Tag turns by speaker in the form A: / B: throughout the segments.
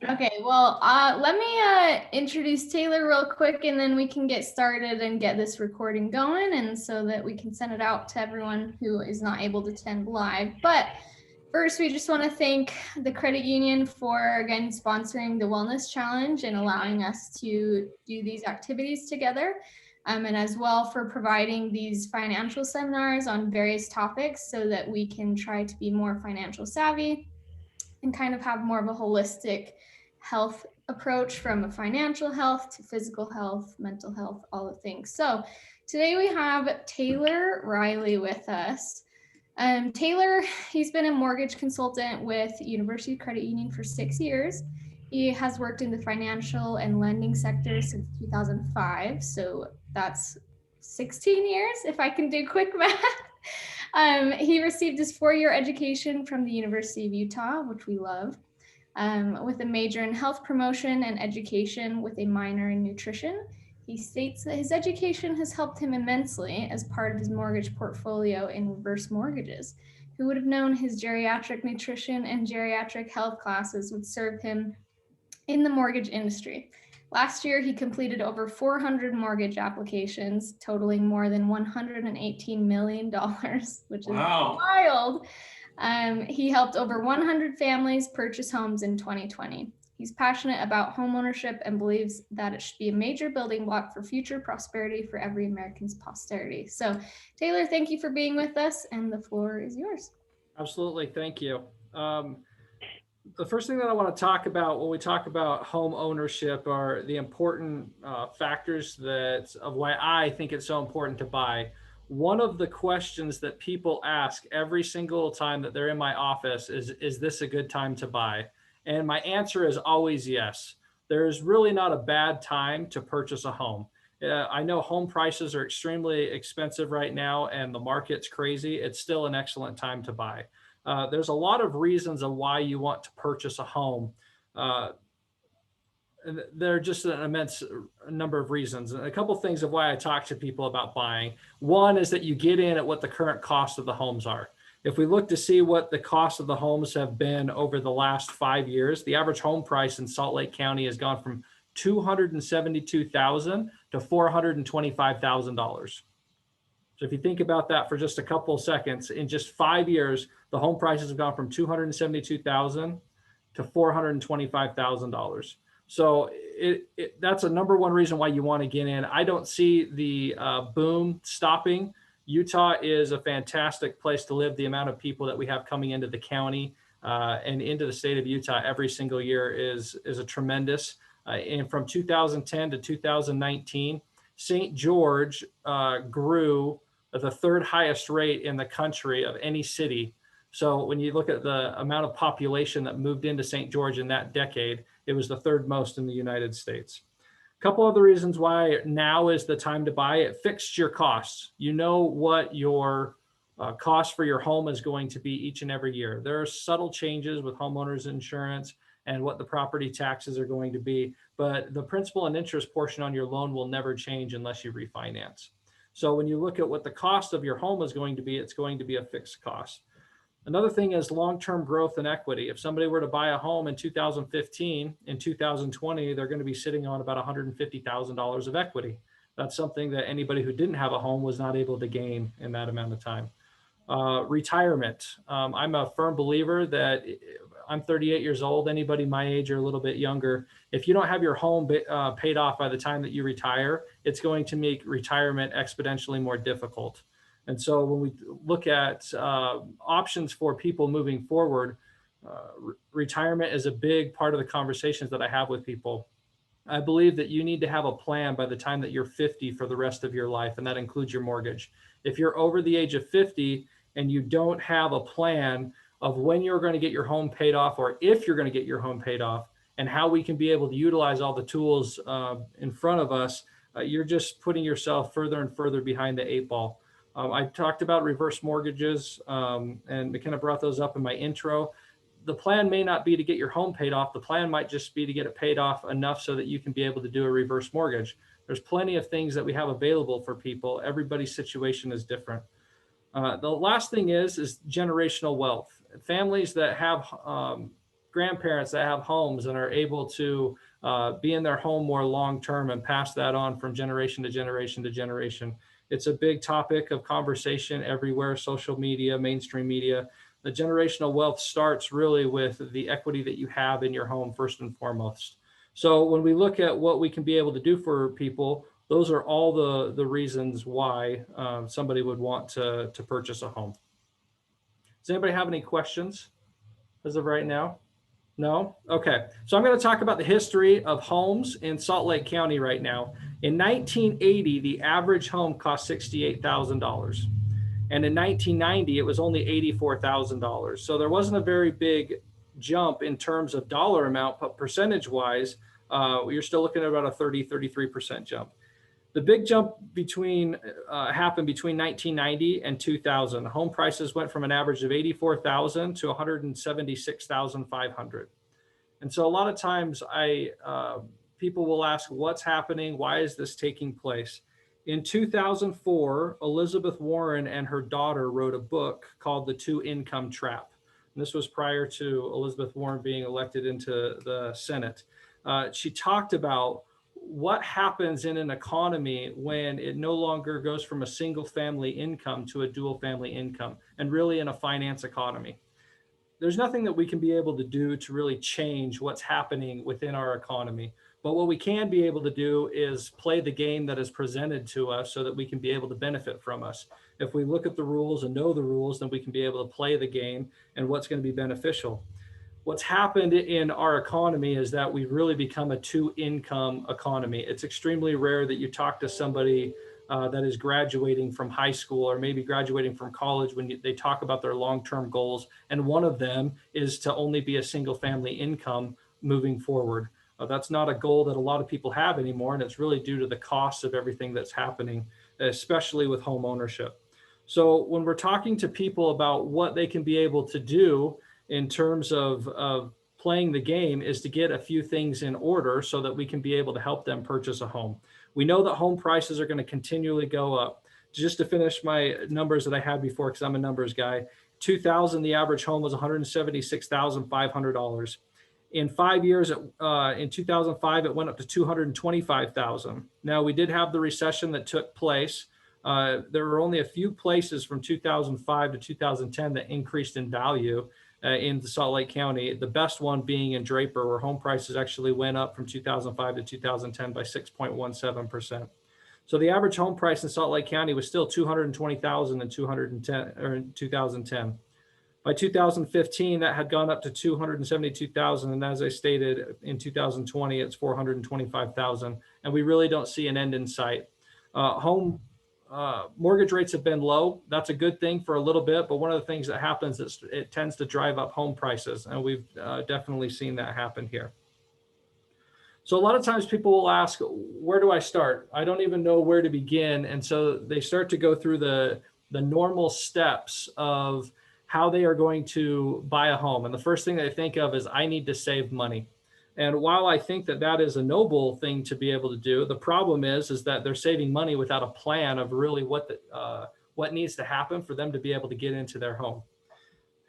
A: Okay, well, let me introduce Taylor real quick, and then we can get started and get this recording going, and so that we can send it out to everyone who is not able to attend live. But first, we just want to thank the credit union for, again, sponsoring the Wellness Challenge and allowing us to do these activities together, and as well for providing these financial seminars on various topics so that we can try to be more financial savvy and kind of have more of a holistic health approach, from a financial health to physical health, mental health, all the things. So today we have Taylor Riley with us. Taylor, he's been a mortgage consultant with University Credit Union for 6 years. He has worked in the financial and lending sector since 2005. So that's 16 years, if I can do quick math. He received his 4-year education from the University of Utah, which we love, with a major in health promotion and education with a minor in nutrition. He states that his education has helped him immensely as part of his mortgage portfolio in reverse mortgages. Who would have known his geriatric nutrition and geriatric health classes would serve him in the mortgage industry? Last year, he completed over 400 mortgage applications, totaling more than $118 million, which is wild. He helped over 100 families purchase homes in 2020. He's passionate about homeownership and believes that it should be a major building block for future prosperity for every American's posterity. So, Taylor, thank you for being with us, and the floor is yours.
B: Absolutely. Thank you. The first thing that I want to talk about when we talk about home ownership are the important factors of why I think it's so important to buy. One of the questions that people ask every single time that they're in my office is this a good time to buy? And my answer is always yes. There's really not a bad time to purchase a home. I know home prices are extremely expensive right now and the market's crazy. It's still an excellent time to buy. There's a lot of reasons of why you want to purchase a home. There are just an immense number of reasons. And a couple of things of why I talk to people about buying. One is that you get in at what the current cost of the homes are. If we look to see what the cost of the homes have been over the last 5 years, the average home price in Salt Lake County has gone from $272,000 to $425,000. So if you think about that for just a couple of seconds, in just 5 years, the home prices have gone from $272,000 to $425,000. So that's a number one reason why you want to get in. I don't see the boom stopping. Utah is a fantastic place to live. The amount of people that we have coming into the county and into the state of Utah every single year is a tremendous. And from 2010 to 2019, St. George grew at the third highest rate in the country of any city. So when you look at the amount of population that moved into St. George in that decade, it was the third most in the United States. A couple other reasons why now is the time to buy. It fixed your costs. You know what your cost for your home is going to be each and every year. There are subtle changes with homeowners insurance and what the property taxes are going to be, but the principal and interest portion on your loan will never change unless you refinance. So when you look at what the cost of your home is going to be, it's going to be a fixed cost. Another thing is long-term growth and equity. If somebody were to buy a home in 2015, in 2020, they're going to be sitting on about $150,000 of equity. That's something that anybody who didn't have a home was not able to gain in that amount of time. Retirement. I'm a firm believer that I'm 38 years old. Anybody my age or a little bit younger, if you don't have your home paid off by the time that you retire, it's going to make retirement exponentially more difficult. And so when we look at options for people moving forward, retirement is a big part of the conversations that I have with people. I believe that you need to have a plan by the time that you're 50 for the rest of your life, and that includes your mortgage. If you're over the age of 50 and you don't have a plan of when you're going to get your home paid off, or if you're going to get your home paid off, and how we can be able to utilize all the tools in front of us, you're just putting yourself further and further behind the 8 ball. I talked about reverse mortgages, and McKenna brought those up in my intro. The plan may not be to get your home paid off. The plan might just be to get it paid off enough so that you can be able to do a reverse mortgage. There's plenty of things that we have available for people. Everybody's situation is different. The last thing is generational wealth. Families that have grandparents that have homes and are able to be in their home more long-term and pass that on from generation to generation to generation. It's a big topic of conversation everywhere, social media, mainstream media. The generational wealth starts really with the equity that you have in your home, first and foremost. So when we look at what we can be able to do for people, those are all the reasons why somebody would want to purchase a home. Does anybody have any questions as of right now? No? Okay. So I'm going to talk about the history of homes in Salt Lake County right now. In 1980, the average home cost $68,000. And in 1990, it was only $84,000. So there wasn't a very big jump in terms of dollar amount, but percentage wise, you're still looking at about a 33% jump. The big jump happened between 1990 and 2000. Home prices went from an average of 84,000 to 176,500. And so a lot of times people will ask, what's happening? Why is this taking place? In 2004, Elizabeth Warren and her daughter wrote a book called The Two Income Trap. And this was prior to Elizabeth Warren being elected into the Senate. She talked about what happens in an economy when it no longer goes from a single family income to a dual family income, and really in a finance economy. There's nothing that we can be able to do to really change what's happening within our economy. But what we can be able to do is play the game that is presented to us so that we can be able to benefit from us. If we look at the rules and know the rules, then we can be able to play the game and what's going to be beneficial. What's happened in our economy is that we've really become a two-income economy. It's extremely rare that you talk to somebody that is graduating from high school or maybe graduating from college when they talk about their long-term goals. And one of them is to only be a single family income moving forward. That's not a goal that a lot of people have anymore. And it's really due to the cost of everything that's happening, especially with home ownership. So when we're talking to people about what they can be able to do in terms of playing the game, is to get a few things in order so that we can be able to help them purchase a home. We know that home prices are going to continually go up. Just to finish my numbers that I had before, because I'm a numbers guy, 2000, the average home was $176,500. In 5 years, in 2005, it went up to $225,000. Now, we did have the recession that took place. There were only a few places from 2005 to 2010 that increased in value in Salt Lake County, the best one being in Draper, where home prices actually went up from 2005 to 2010 by 6.17%. So the average home price in Salt Lake County was still $220,000 in 2010. By 2015, that had gone up to $272,000, and as I stated, in 2020, it's $425,000, and we really don't see an end in sight. Mortgage rates have been low. That's a good thing for a little bit, but one of the things that happens is it tends to drive up home prices, and we've definitely seen that happen here. So a lot of times people will ask, where do I start? I don't even know where to begin, and so they start to go through the normal steps of how they are going to buy a home. And the first thing they think of is, I need to save money. And while I think that that is a noble thing to be able to do, the problem is that they're saving money without a plan of really what needs to happen for them to be able to get into their home.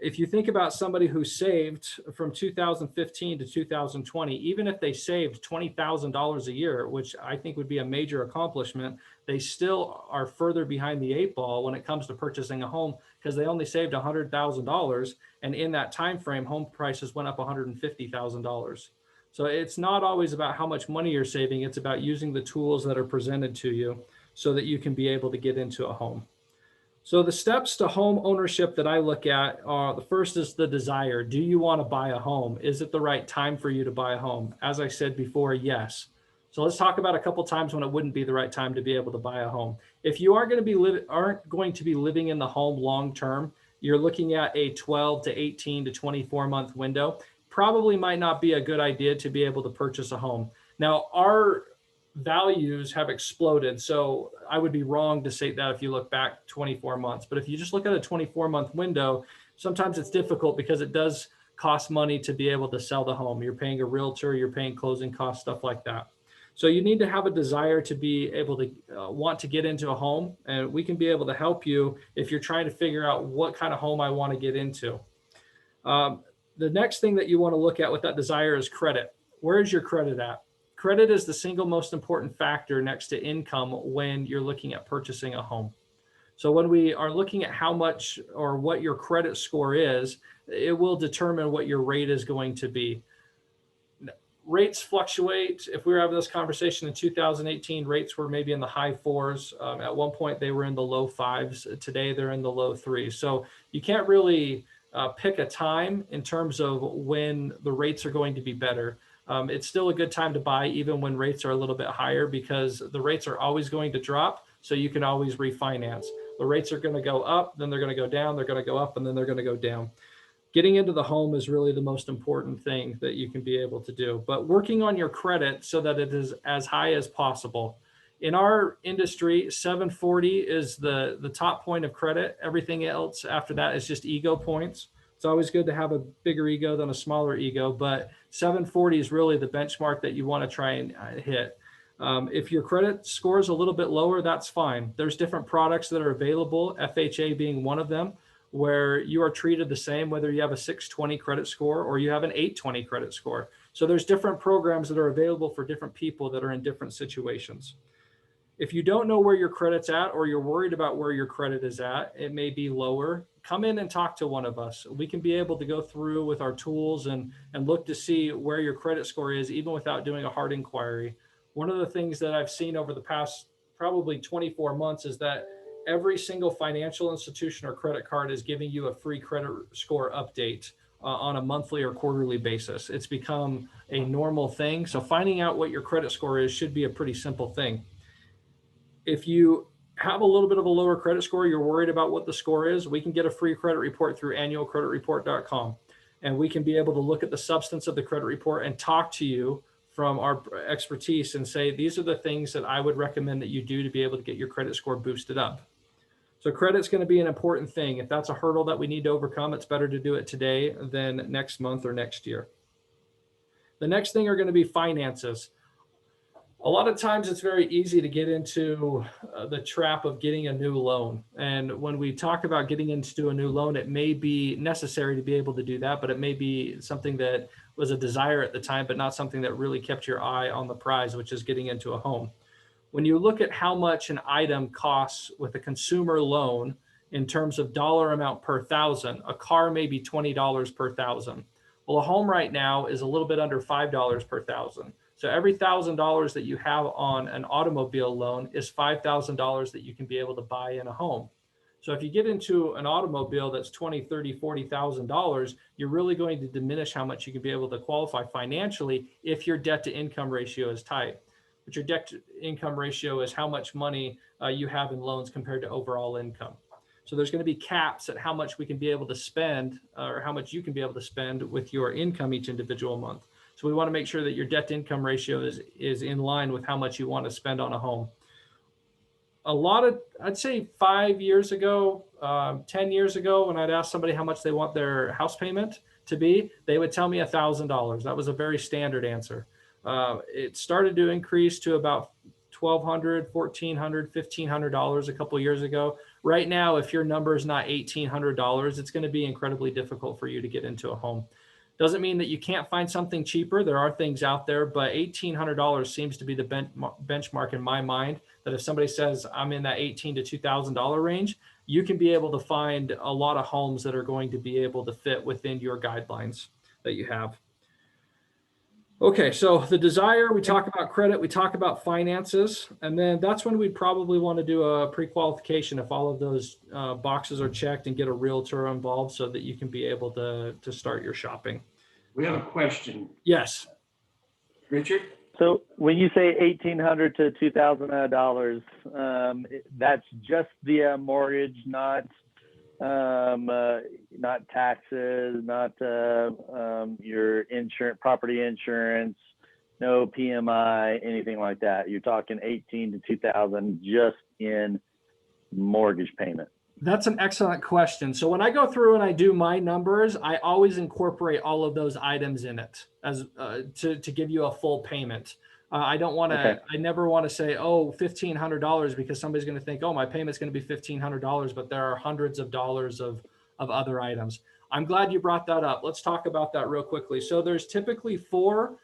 B: If you think about somebody who saved from 2015 to 2020, even if they saved $20,000 a year, which I think would be a major accomplishment, they still are further behind the eight ball when it comes to purchasing a home, because they only saved $100,000, and in that time frame, home prices went up $150,000. So it's not always about how much money you're saving. It's about using the tools that are presented to you so that you can be able to get into a home. So the steps to home ownership that I look at are, the first is the desire. Do you want to buy a home? Is it the right time for you to buy a home? As I said before, yes. So let's talk about a couple times when it wouldn't be the right time to be able to buy a home. If you aren't going to be living in the home long term, you're looking at a 12 to 18 to 24 month window. Probably might not be a good idea to be able to purchase a home. Now, our values have exploded, so I would be wrong to say that if you look back 24 months. But if you just look at a 24-month window, sometimes it's difficult because it does cost money to be able to sell the home. You're paying a realtor, you're paying closing costs, stuff like that. So you need to have a desire to be able to want to get into a home, and we can be able to help you if you're trying to figure out what kind of home I want to get into. The next thing that you want to look at with that desire is credit. Where is your credit at? Credit is the single most important factor next to income when you're looking at purchasing a home. So when we are looking at how much or what your credit score is, it will determine what your rate is going to be. Rates fluctuate. If we were having this conversation in 2018, rates were maybe in the high fours. At one point, they were in the low fives. Today, they're in the low threes. So you can't really pick a time in terms of when the rates are going to be better. It's still a good time to buy even when rates are a little bit higher, because the rates are always going to drop. So you can always refinance. The rates are going to go up, then they're going to go down, they're going to go up, and then they're going to go down. Getting into the home is really the most important thing that you can be able to do, but working on your credit so that it is as high as possible. In our industry, 740 is the top point of credit. Everything else after that is just ego points. It's always good to have a bigger ego than a smaller ego, but 740 is really the benchmark that you want to try and hit. If your credit score is a little bit lower, that's fine. There's different products that are available, FHA being one of them, where you are treated the same whether you have a 620 credit score or you have an 820 credit score. So there's different programs that are available for different people that are in different situations. If you don't know where your credit's at, or you're worried about where your credit is at, it may be lower, come in and talk to one of us. We can be able to go through with our tools and look to see where your credit score is, even without doing a hard inquiry. One of the things that I've seen over the past probably 24 months is that every single financial institution or credit card is giving you a free credit score update on a monthly or quarterly basis. It's become a normal thing. So finding out what your credit score is should be a pretty simple thing. If you have a little bit of a lower credit score, you're worried about what the score is, we can get a free credit report through annualcreditreport.com. And we can be able to look at the substance of the credit report and talk to you from our expertise and say, these are the things that I would recommend that you do to be able to get your credit score boosted up. So credit's going to be an important thing. If that's a hurdle that we need to overcome, it's better to do it today than next month or next year. The next thing are going to be finances. A lot of times it's very easy to get into the trap of getting a new loan. And when we talk about getting into a new loan, it may be necessary to be able to do that, but it may be something that was a desire at the time, but not something that really kept your eye on the prize, which is getting into a home. When you look at how much an item costs with a consumer loan in terms of dollar amount per thousand, a car may be $20 per thousand. Well, a home right now is a little bit under $5 per thousand. So every $1,000 that you have on an automobile loan is $5,000 that you can be able to buy in a home. So if you get into an automobile that's $20,000, $30,000, $40,000, you're really going to diminish how much you can be able to qualify financially if your debt to income ratio is tight. But your debt to income ratio is how much money you have in loans compared to overall income. So there's going to be caps at how much we can be able to spend, or how much you can be able to spend with your income each individual month. So we want to make sure that your debt to income ratio is in line with how much you want to spend on a home. I'd say 5 years ago, 10 years ago, when I'd ask somebody how much they want their house payment to be, they would tell me $1,000. That was a very standard answer. It started to increase to about $1,200, $1,400, $1,500 a couple of years ago. Right now, if your number is not $1,800, it's going to be incredibly difficult for you to get into a home. Doesn't mean that you can't find something cheaper. There are things out there, but $1,800 seems to be the benchmark in my mind, that if somebody says I'm in that $1,800 to $2,000 range, you can be able to find a lot of homes that are going to be able to fit within your guidelines that you have. Okay, so the desire, we talk about credit, we talk about finances, and then that's when we'd probably want to do a pre-qualification if all of those boxes are checked, and get a realtor involved so that you can be able to start your shopping.
C: We have a question.
B: Yes.
C: Richard?
D: So when you say $1,800 to $2,000, that's just the mortgage, not taxes, not your insurance, property insurance, no PMI, anything like that. You're talking $1,800 to $2,000 just in mortgage payment.
B: That's an excellent question. So when I go through and I do my numbers, I always incorporate all of those items in it as to give you a full payment. I don't want to, okay. I never want to say, oh, $1,500, because somebody's going to think, oh, my payment's going to be $1,500, but there are hundreds of dollars of other items. I'm glad you brought that up. Let's talk about that real quickly. So there's typically four,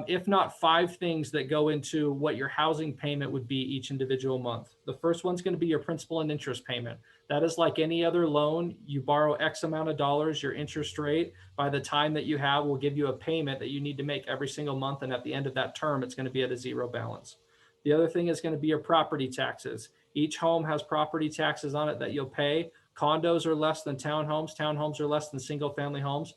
B: if not five things that go into what your housing payment would be each individual month. The first one's going to be your principal and interest payment. That is like any other loan. You borrow X amount of dollars, your interest rate by the time that you have will give you a payment that you need to make every single month. And at the end of that term, it's going to be at a zero balance. The other thing is going to be your property taxes. Each home has property taxes on it that you'll pay. Condos are less than townhomes. Townhomes are less than single family homes.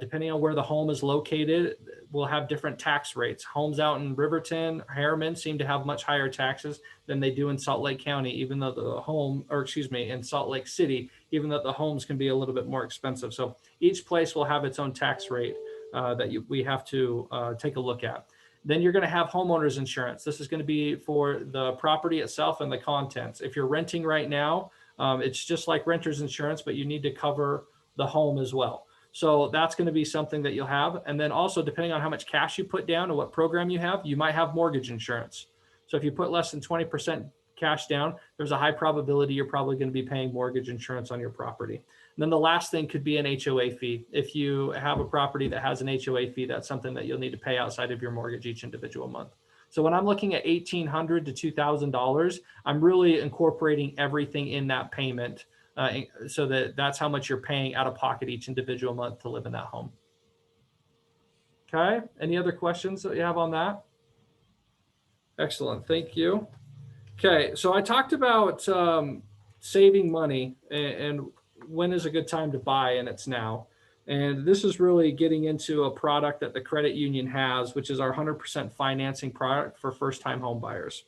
B: Depending on where the home is located, we'll have different tax rates. Homes out in Riverton, Harriman seem to have much higher taxes than they do in Salt Lake County, even though the home, or excuse me, in Salt Lake City, even though the homes can be a little bit more expensive. So each place will have its own tax rate that we have to take a look at. Then you're going to have homeowners insurance. This is going to be for the property itself and the contents. If you're renting right now, it's just like renter's insurance, but you need to cover the home as well. So that's going to be something that you'll have. And then also, depending on how much cash you put down and what program you have, you might have mortgage insurance. So if you put less than 20% cash down, there's a high probability you're probably going to be paying mortgage insurance on your property. And then the last thing could be an HOA fee. If you have a property that has an HOA fee, that's something that you'll need to pay outside of your mortgage each individual month. So when I'm looking at $1,800 to $2,000, I'm really incorporating everything in that payment so that's how much you're paying out of pocket each individual month to live in that home. Okay, any other questions that you have on that? Excellent, thank you. Okay, so I talked about saving money and when is a good time to buy, and it's now. And this is really getting into a product that the credit union has, which is our 100% financing product for first-time home buyers.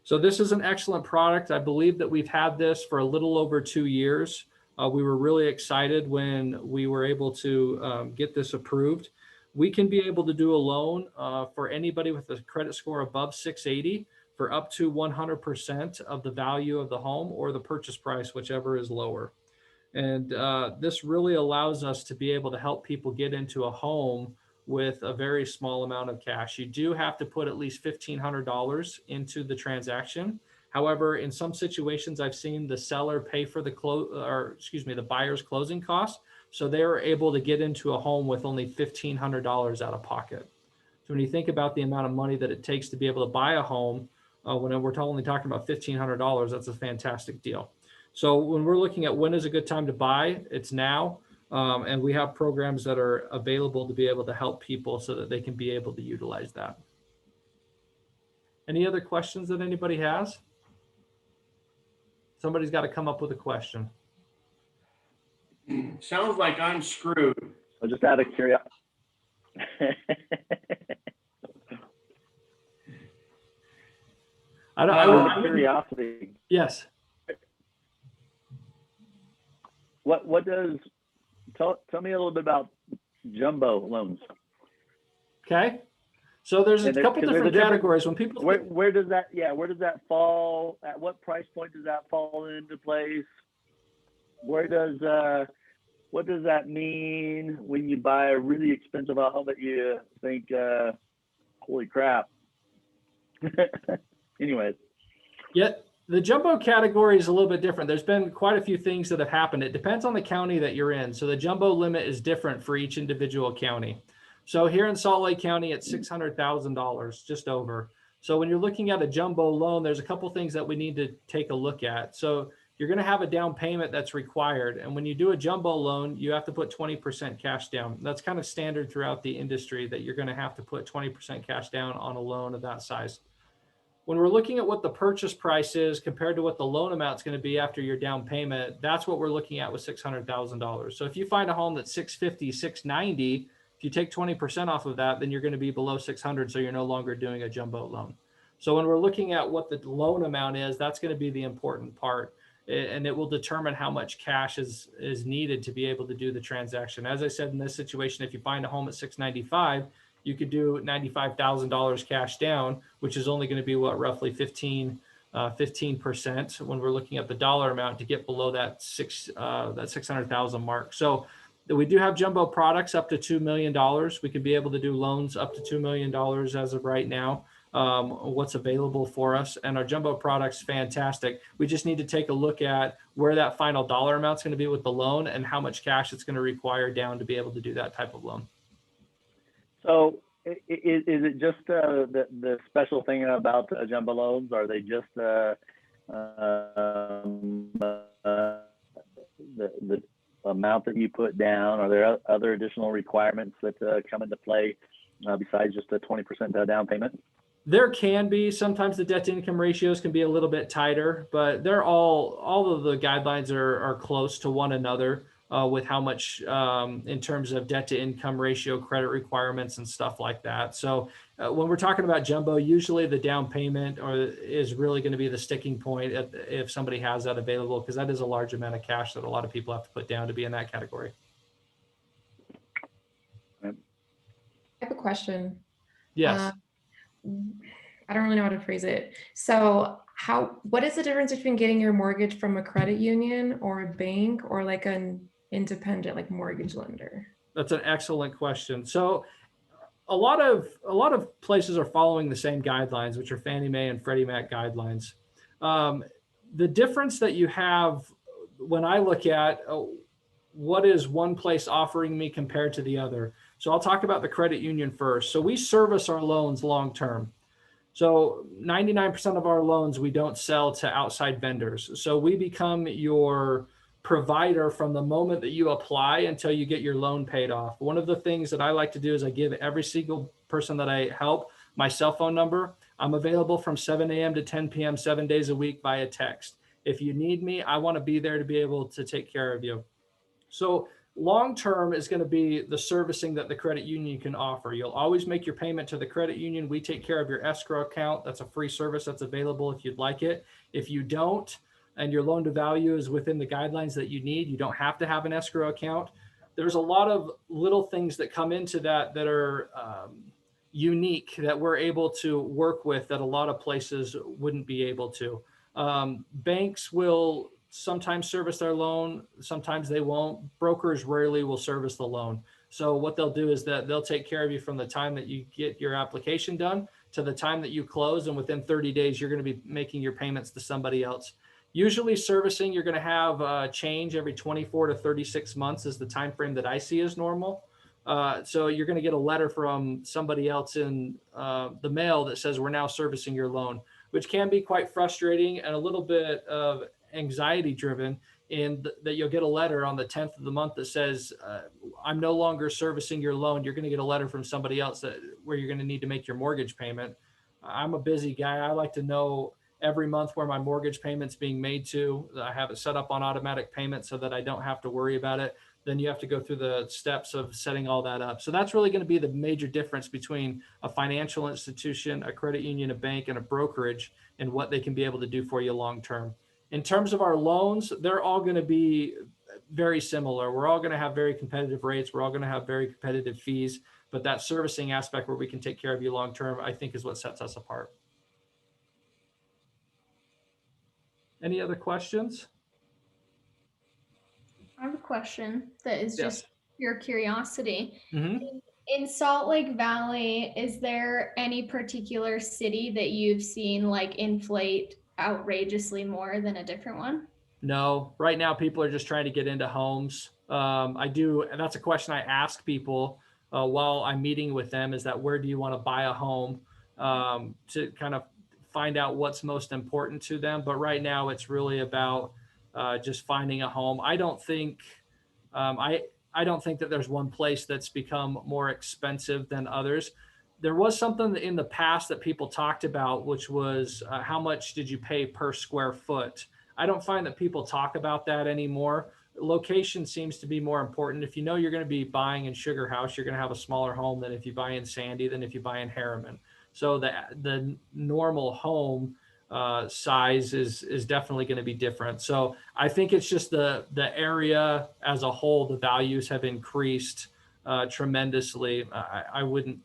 B: So this is an excellent product. I believe that we've had this for a little over 2 years. We were really excited when we were able to get this approved. We can be able to do a loan for anybody with a credit score above 680 for up to 100% of the value of the home or the purchase price, whichever is lower. And this really allows us to be able to help people get into a home with a very small amount of cash. You do have to put at least $1,500 into the transaction. However, in some situations, I've seen the seller pay for the buyer's closing costs. So they were able to get into a home with only $1,500 out of pocket. So when you think about the amount of money that it takes to be able to buy a home, when we're only talking about $1,500, that's a fantastic deal. So when we're looking at when is a good time to buy, it's now. And we have programs that are available to be able to help people so that they can be able to utilize that. Any other questions that anybody has? Somebody's got to come up with a question.
C: Sounds like I'm screwed.
D: So just out of curiosity. Curiosity.
B: Yes.
D: What does tell me a little bit about jumbo loans?
B: Okay. So there's a couple different categories when people
D: where does that fall? At what price point does that fall into place? What does that mean when you buy a really expensive home that you think, holy crap? Anyways.
B: Yeah, the jumbo category is a little bit different. There's been quite a few things that have happened. It depends on the county that you're in. So the jumbo limit is different for each individual county. So here in Salt Lake County, it's $600,000, just over. So when you're looking at a jumbo loan, there's a couple things that we need to take a look at. So you're going to have a down payment that's required. And when you do a jumbo loan, you have to put 20% cash down. That's kind of standard throughout the industry that you're going to have to put 20% cash down on a loan of that size. When we're looking at what the purchase price is compared to what the loan amount is going to be after your down payment, that's what we're looking at with $600,000. So if you find a home that's $650,000, $690,000, if you take 20% off of that, then you're going to be below 600. So you're no longer doing a jumbo loan. So when we're looking at what the loan amount is, that's going to be the important part. And it will determine how much cash is needed to be able to do the transaction. As I said, in this situation, if you find a home at $695,000, you could do $95,000 cash down, which is only going to be roughly 15% when we're looking at the dollar amount to get below that 600,000 mark. So we do have jumbo products up to $2 million. We can be able to do loans up to $2 million as of right now. what's available for us. And our jumbo product's fantastic. We just need to take a look at where that final dollar amount's going to be with the loan and how much cash it's going to require down to be able to do that type of loan.
D: So is it just the special thing about jumbo loans? Are they just the amount that you put down? Are there other additional requirements that come into play besides just a 20% down payment?
B: There can be. Sometimes the debt to income ratios can be a little bit tighter, but they're all of the guidelines are close to one another with how much in terms of debt to income ratio, credit requirements, and stuff like that. So when we're talking about jumbo, usually the down payment is really going to be the sticking point if somebody has that available, because that is a large amount of cash that a lot of people have to put down to be in that category.
E: I have a question.
B: Yes.
E: I don't really know how to phrase it. So what is the difference between getting your mortgage from a credit union or a bank or like an independent like mortgage lender?
B: That's an excellent question. So a lot of places are following the same guidelines, which are Fannie Mae and Freddie Mac guidelines. The difference that you have when I look at what is one place offering me compared to the other. So I'll talk about the credit union first. So we service our loans long-term. So 99% of our loans, we don't sell to outside vendors. So we become your provider from the moment that you apply until you get your loan paid off. One of the things that I like to do is I give every single person that I help my cell phone number. I'm available from 7 a.m. to 10 p.m. 7 days a week via text. If you need me, I want to be there to be able to take care of you. So long-term is going to be the servicing that the credit union can offer. You'll always make your payment to the credit union. We take care of your escrow account. That's a free service that's available if you'd like it. If you don't, and your loan to value is within the guidelines that you need, you don't have to have an escrow account. There's a lot of little things that come into that are unique that we're able to work with that a lot of places wouldn't be able to. Banks will sometimes service their loan, sometimes they won't. Brokers rarely will service the loan. So what they'll do is that they'll take care of you from the time that you get your application done to the time that you close. And within 30 days, you're going to be making your payments to somebody else. Usually servicing, you're going to have change every 24 to 36 months is the time frame that I see as normal. So you're going to get a letter from somebody else in the mail that says we're now servicing your loan, which can be quite frustrating and a little bit of anxiety driven in that you'll get a letter on the 10th of the month that says, I'm no longer servicing your loan. You're going to get a letter from somebody else where you're going to need to make your mortgage payment. I'm a busy guy. I like to know every month where my mortgage payment's being made to. I have it set up on automatic payment so that I don't have to worry about it. Then you have to go through the steps of setting all that up. So that's really going to be the major difference between a financial institution, a credit union, a bank, and a brokerage, and what they can be able to do for you long term. In terms of our loans, they're all going to be very similar. We're all going to have very competitive rates. We're all going to have very competitive fees. But that servicing aspect where we can take care of you long term, I think is what sets us apart. Any other questions?
A: I have a question that is
B: Yes.
A: just pure curiosity.
B: Mm-hmm.
A: In Salt Lake Valley, is there any particular city that you've seen like inflate outrageously more than a different one?
B: No, right now people are just trying to get into homes. And that's a question I ask people while I'm meeting with them is that where do you want to buy a home to kind of find out what's most important to them. But right now it's really about just finding a home. I don't think that there's one place that's become more expensive than others. There was something in the past that people talked about, which was how much did you pay per square foot? I don't find that people talk about that anymore. Location seems to be more important. If you know you're going to be buying in Sugar House, you're going to have a smaller home than if you buy in Sandy, than if you buy in Harriman. So the normal home size is definitely going to be different. So I think it's just the area as a whole, the values have increased tremendously. I wouldn't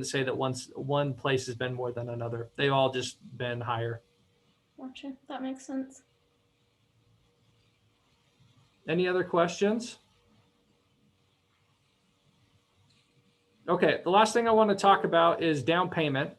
B: say that one place has been more than another. They've all just been higher.
A: Gotcha. That makes sense.
B: Any other questions? Okay, the last thing I want to talk about is down payment.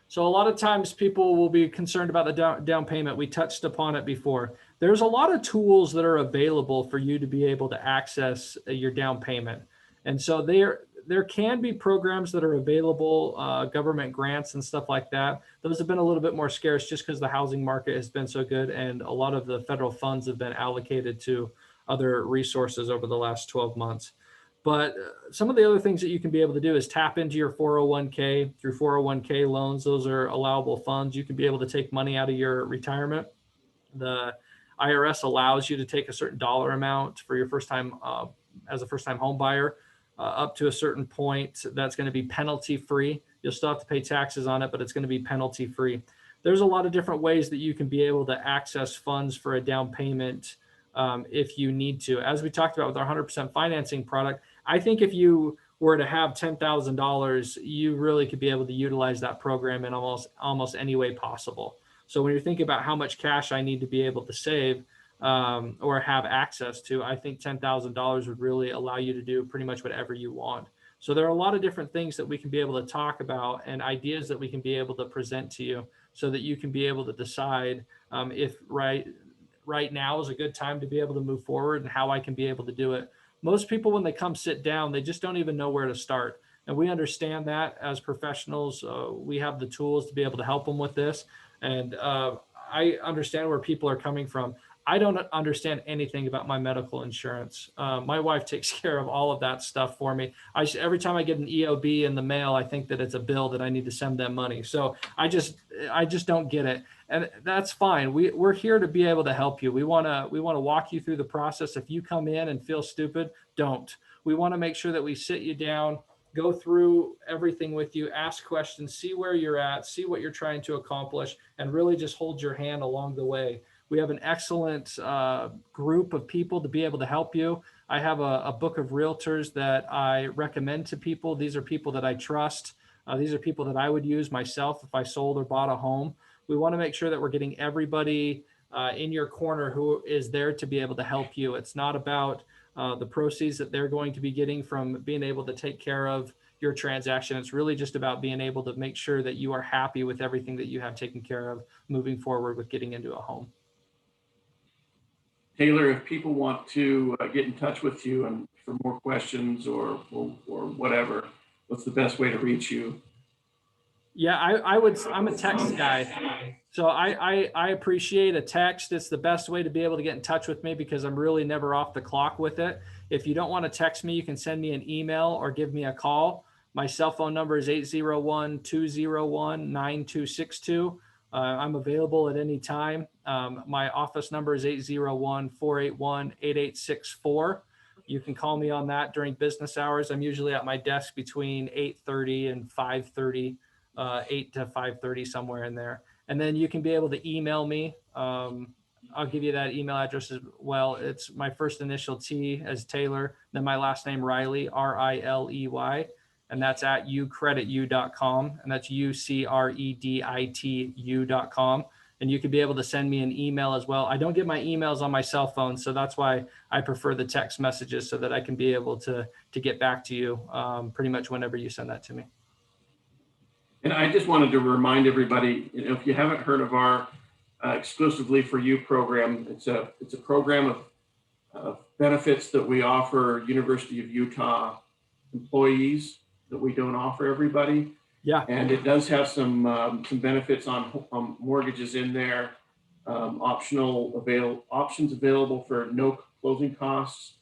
B: So a lot of times people will be concerned about the down payment. We touched upon it before. There's a lot of tools that are available for you to be able to access your down payment. And so there can be programs that are available, government grants and stuff like that. Those have been a little bit more scarce just because the housing market has been so good, and a lot of the federal funds have been allocated to other resources over the last 12 months. But some of the other things that you can be able to do is tap into your 401k through 401k loans. Those are allowable funds. You can be able to take money out of your retirement. The IRS allows you to take a certain dollar amount for your first time as a first-time home buyer, up to a certain point. That's going to be penalty free. You'll still have to pay taxes on it, but it's going to be penalty free. There's a lot of different ways that you can be able to access funds for a down payment if you need to. As we talked about with our 100% financing product, I think if you were to have $10,000, you really could be able to utilize that program in almost any way possible. So when you're thinking about how much cash I need to be able to save or have access to, I think $10,000 would really allow you to do pretty much whatever you want. So there are a lot of different things that we can be able to talk about and ideas that we can be able to present to you so that you can be able to decide if right now is a good time to be able to move forward and how I can be able to do it. Most people, when they come sit down, they just don't even know where to start. And we understand that as professionals. We have the tools to be able to help them with this. And I understand where people are coming from. I don't understand anything about my medical insurance. My wife takes care of all of that stuff for me. Every time I get an EOB in the mail, I think that it's a bill that I need to send them money. So I just don't get it. And that's fine. We're here to be able to help you. We want to walk you through the process. If you come in and feel stupid, don't. We want to make sure that we sit you down, go through everything with you, ask questions, see where you're at, see what you're trying to accomplish, and really just hold your hand along the way. We have an excellent group of people to be able to help you. I have a book of realtors that I recommend to people. These are people that I trust. These are people that I would use myself if I sold or bought a home. We want to make sure that we're getting everybody in your corner who is there to be able to help you. It's not about the proceeds that they're going to be getting from being able to take care of your transaction. It's really just about being able to make sure that you are happy with everything that you have taken care of moving forward with getting into a home.
C: Taylor, if people want to get in touch with you and for more questions or whatever, what's the best way to reach you?
B: Yeah, I'm a text guy. So I appreciate a text. It's the best way to be able to get in touch with me because I'm really never off the clock with it. If you don't want to text me, you can send me an email or give me a call. My cell phone number is 801-201-9262. I'm available at any time. My office number is 801-481-8864. You can call me on that during business hours. I'm usually at my desk between 8:30 and 5:30, 8 to 5:30, somewhere in there. And then you can be able to email me. I'll give you that email address as well. It's my first initial T as Taylor, then my last name Riley, RILEY. And that's at ucreditu.com. And that's UCREDITU.com. And you can be able to send me an email as well. I don't get my emails on my cell phone, so that's why I prefer the text messages so that I can be able to get back to you pretty much whenever you send that to me.
C: And I just wanted to remind everybody, if you haven't heard of our Exclusively for You program, it's a program of benefits that we offer University of Utah employees that we don't offer everybody.
B: Yeah.
C: And it does have some benefits on mortgages in there, options available for no closing costs,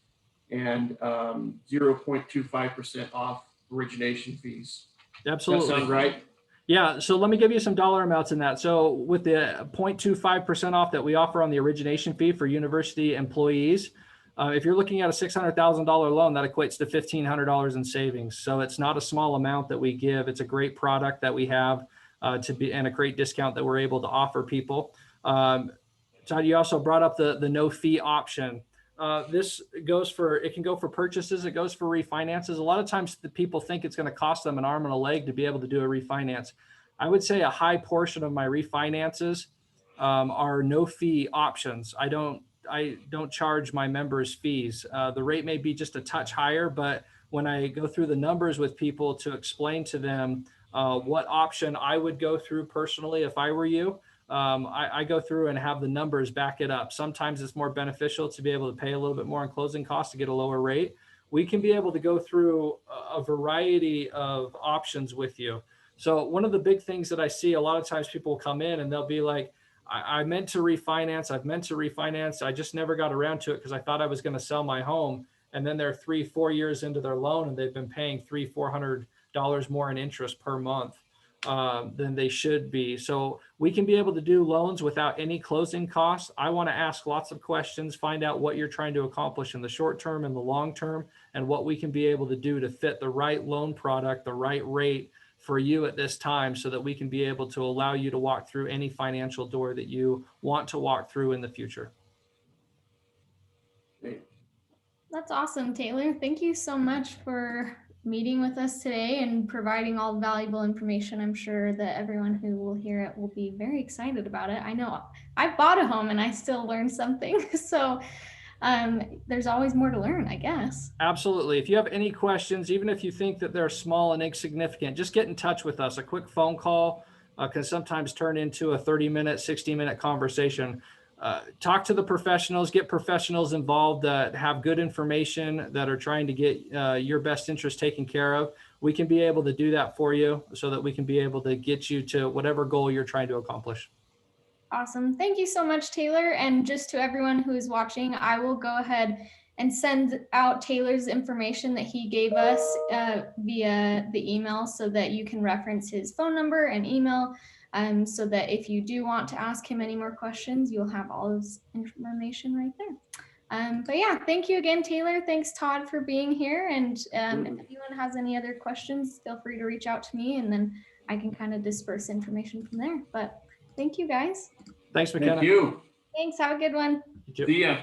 C: and 0.25% off origination fees.
B: Absolutely.
C: That sound right?
B: Yeah. So let me give you some dollar amounts in that. So with the 0.25% off that we offer on the origination fee for university employees, if you're looking at a $600,000 loan, that equates to $1,500 in savings. So it's not a small amount that we give. It's a great product that we have and a great discount that we're able to offer people. Todd, you also brought up the no fee option. This it can go for purchases. It goes for refinances. A lot of times the people think it's going to cost them an arm and a leg to be able to do a refinance. I would say a high portion of my refinances are no fee options. I don't charge my members fees. The rate may be just a touch higher, but when I go through the numbers with people to explain to them what option I would go through personally if I were you. I go through and have the numbers back it up. Sometimes it's more beneficial to be able to pay a little bit more on closing costs to get a lower rate. We can be able to go through a variety of options with you. So one of the big things that I see a lot of times, people will come in and they'll be like, I meant to refinance. I've meant to refinance. I just never got around to it because I thought I was going to sell my home. And then they're 3-4 years into their loan and they've been paying $300-400 more in interest per month than they should be. So we can be able to do loans without any closing costs. I want to ask lots of questions, find out what you're trying to accomplish in the short term and the long term, and what we can be able to do to fit the right loan product, the right rate for you at this time, so that we can be able to allow you to walk through any financial door that you want to walk through in the future.
A: That's awesome, Taylor. Thank you so much for meeting with us today and providing all the valuable information. I'm sure that everyone who will hear it will be very excited about it. I know I bought a home and I still learned something. So there's always more to learn, I guess.
B: Absolutely. If you have any questions, even if you think that they're small and insignificant, just get in touch with us. A quick phone call can sometimes turn into a 30-minute, 60-minute conversation. Talk to the professionals, get professionals involved that have good information, that are trying to get your best interest taken care of. We can be able to do that for you so that we can be able to get you to whatever goal you're trying to accomplish.
A: Awesome. Thank you so much, Taylor. And just to everyone who is watching, I will go ahead and send out Taylor's information that he gave us via the email so that you can reference his phone number and email. So that if you do want to ask him any more questions, you'll have all his information right there. But yeah, thank you again, Taylor. Thanks, Todd, for being here. And if anyone has any other questions, feel free to reach out to me and then I can kind of disperse information from there. But thank you, guys.
B: Thanks, McKenna.
C: Thank you.
A: Thanks. Have a good one.
B: You too.
C: See ya.